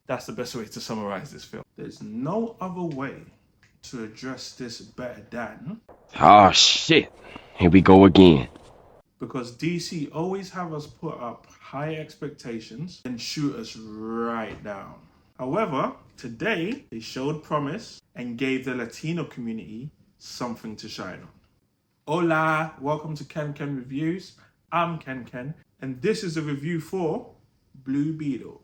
That's the best way to summarize this film. There's no other way to address this better than... Oh shit, here we go again. Because DC always have us put up high expectations and shoot us right down. However, today they showed promise and gave the Latino community something to shine on. Hola, welcome to KenKenReviews. I'm KenKen, and this is a review for Blue Beetle.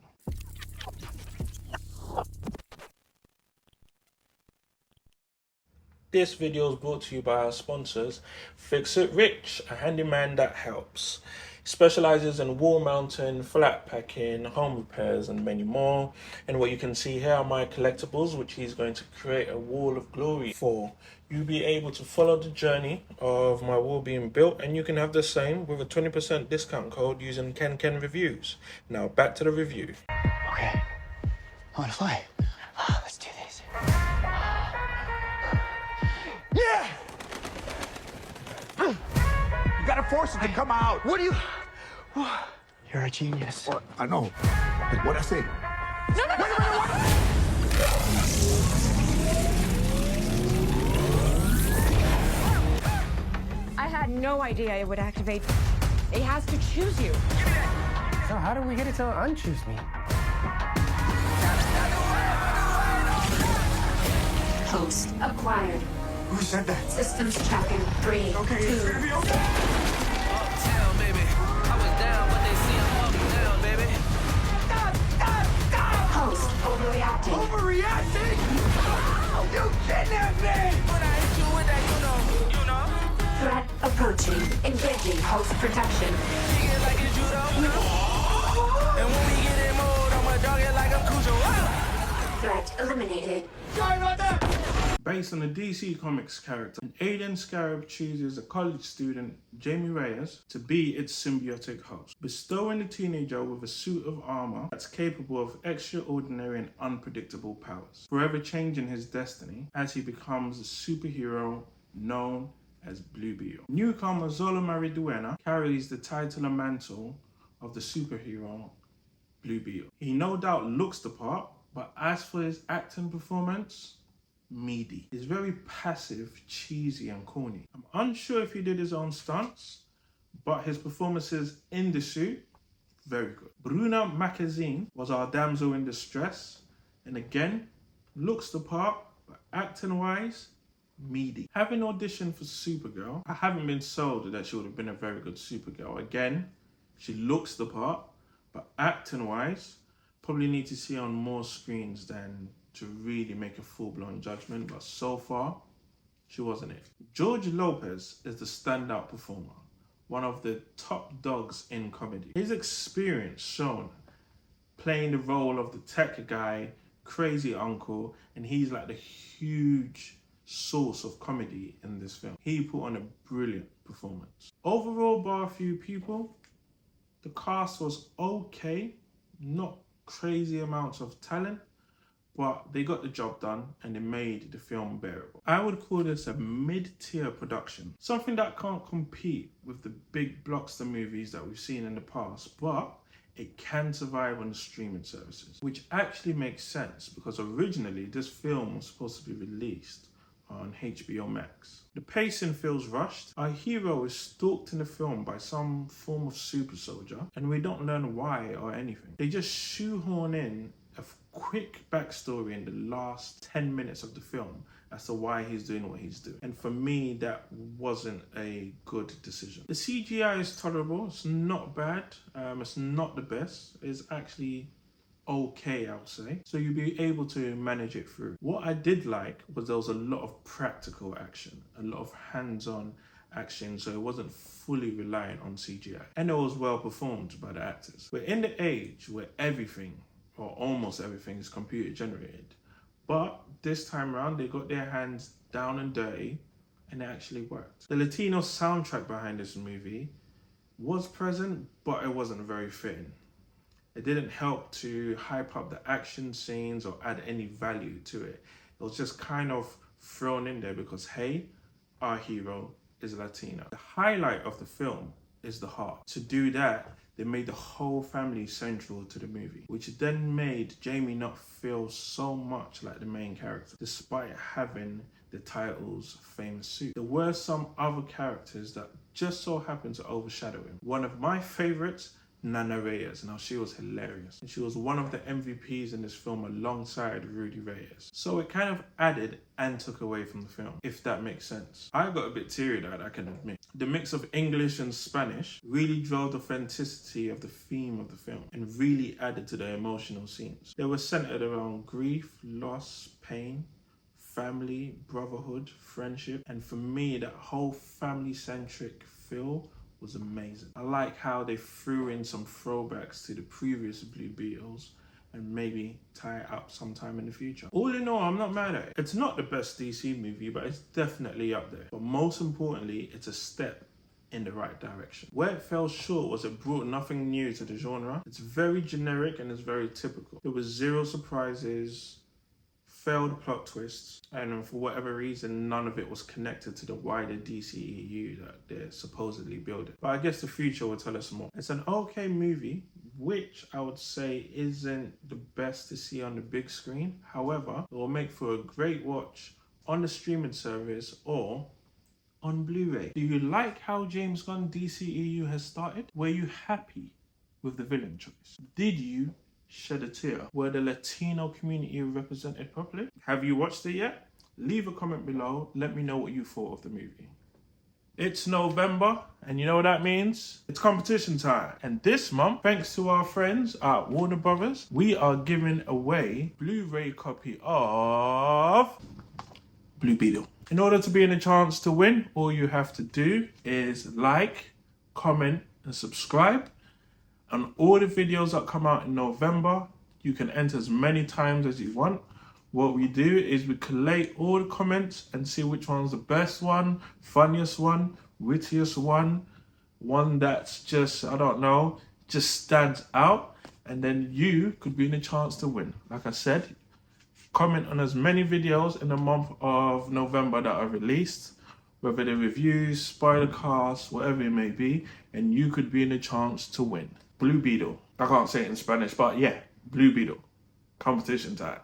This video is brought to you by our sponsors, Fix It Rich, a handyman that helps. He specializes in wall mounting, flat packing, home repairs, and many more. And what you can see here are my collectibles, which he's going to create a wall of glory for. You'll be able to follow the journey of my wall being built, and you can have the same with a 20% discount code using KenKenReviews. Now back to the review. Okay, I want to fly. Let's do this. Yeah! You gotta force it to come out. What do you... You're a genius. What? I know. What'd I say? No, no, no, Wait a minute, I had no idea it would activate. It has to choose you. So how do we get it to unchoose me? Host acquired. Who said that? Systems tracking 3, Okay, 2. it's gonna be okay. Uptown, baby. I was down, but they see I'm up down, baby. Host overreacting. Overreacting? Oh, you kidnapped me! When I hit you with that, you know. Threat approaching. Engaging host protection. You get like it's judo. And when we get in mode, I'ma dog it like I'm Cujo. Threat eliminated. Sorry about that! Based on the DC Comics character, an alien scarab chooses a college student, Jamie Reyes, to be its symbiotic host, bestowing the teenager with a suit of armor that's capable of extraordinary and unpredictable powers, forever changing his destiny as he becomes a superhero known as Blue Beetle. Newcomer Zola Mariduena carries the title and mantle of the superhero Blue Beetle. He no doubt looks the part, but as for his acting performance, meaty. He's very passive, cheesy, and corny. I'm unsure if he did his own stunts, but his performances in the suit, very good. Bruna Macazine was our damsel in distress, and again, looks the part, but acting-wise, meaty. Having auditioned for Supergirl, I haven't been sold that she would have been a very good Supergirl. Again, she looks the part, but acting-wise, probably need to see on more screens than to really make a full-blown judgment, but so far, she wasn't it. George Lopez is the standout performer, one of the top dogs in comedy. His experience shown playing the role of the tech guy, crazy uncle, and he's like the huge source of comedy in this film. He put on a brilliant performance. Overall, bar a few people, the cast was okay, not crazy amounts of talent, but they got the job done and they made the film bearable. I would call this a mid-tier production, something that can't compete with the big blockbuster movies that we've seen in the past, but it can survive on the streaming services, which actually makes sense because originally this film was supposed to be released on HBO Max. The pacing feels rushed. Our hero is stalked in the film by some form of super soldier, and we don't learn why or anything. They just shoehorn in a quick backstory in the last 10 minutes of the film as to why he's doing what he's doing. And for me, that wasn't a good decision. The CGI is tolerable. It's not bad. It's not the best. It's actually okay, I would say. So you'll be able to manage it through. What I did like was there was a lot of practical action, a lot of hands-on action, so it wasn't fully reliant on CGI. And it was well performed by the actors. We're in the age where everything, or almost everything, is computer generated. But this time around, they got their hands down and dirty, and it actually worked. The Latino soundtrack behind this movie was present, but it wasn't very fitting. It didn't help to hype up the action scenes or add any value to it. It was just kind of thrown in there because, hey, our hero is Latino. The highlight of the film is the heart. To do that, they made the whole family central to the movie, which then made Jamie not feel so much like the main character, despite having the title's famous suit. There were some other characters that just so happened to overshadow him. One of my favorites, Nana Reyes. Now, she was hilarious. And she was one of the MVPs in this film alongside Rudy Reyes. So it kind of added and took away from the film, if that makes sense. I got a bit teary-eyed, I can admit. The mix of English and Spanish really drove the authenticity of the theme of the film and really added to the emotional scenes. They were centered around grief, loss, pain, family, brotherhood, friendship, and for me, that whole family-centric feel was amazing. I like how they threw in some throwbacks to the previous Blue Beetles and maybe tie it up sometime in the future. All in all, I'm not mad at it. It's not the best DC movie, but it's definitely up there. But most importantly, it's a step in the right direction. Where it fell short was it brought nothing new to the genre. It's very generic and it's very typical. There was zero surprises, failed plot twists, and for whatever reason, none of it was connected to the wider DCEU that they're supposedly building. But I guess the future will tell us more. It's an okay movie, which I would say isn't the best to see on the big screen. However, it will make for a great watch on the streaming service or on Blu-ray. Do you like how James Gunn DCEU has started? Were you happy with the villain choice? Did you shed a tear? Were the Latino community represented properly? Have you watched it yet? Leave a comment below. Let me know what you thought of the movie. It's November, and you know what that means? It's competition time. And this month, thanks to our friends at Warner Brothers, we are giving away Blu-ray copy of Blue Beetle. In order to be in a chance to win, all you have to do is like, comment, and subscribe. On all the videos that come out in November, you can enter as many times as you want. What we do is we collate all the comments and see which one's the best one, funniest one, wittiest one that's just, I don't know, just stands out. And then you could be in a chance to win. Like I said, comment on as many videos in the month of November that are released, whether they're reviews, spoiler casts, whatever it may be, and you could be in a chance to win. Blue Beetle. I can't say it in Spanish, but yeah, Blue Beetle. Competition time.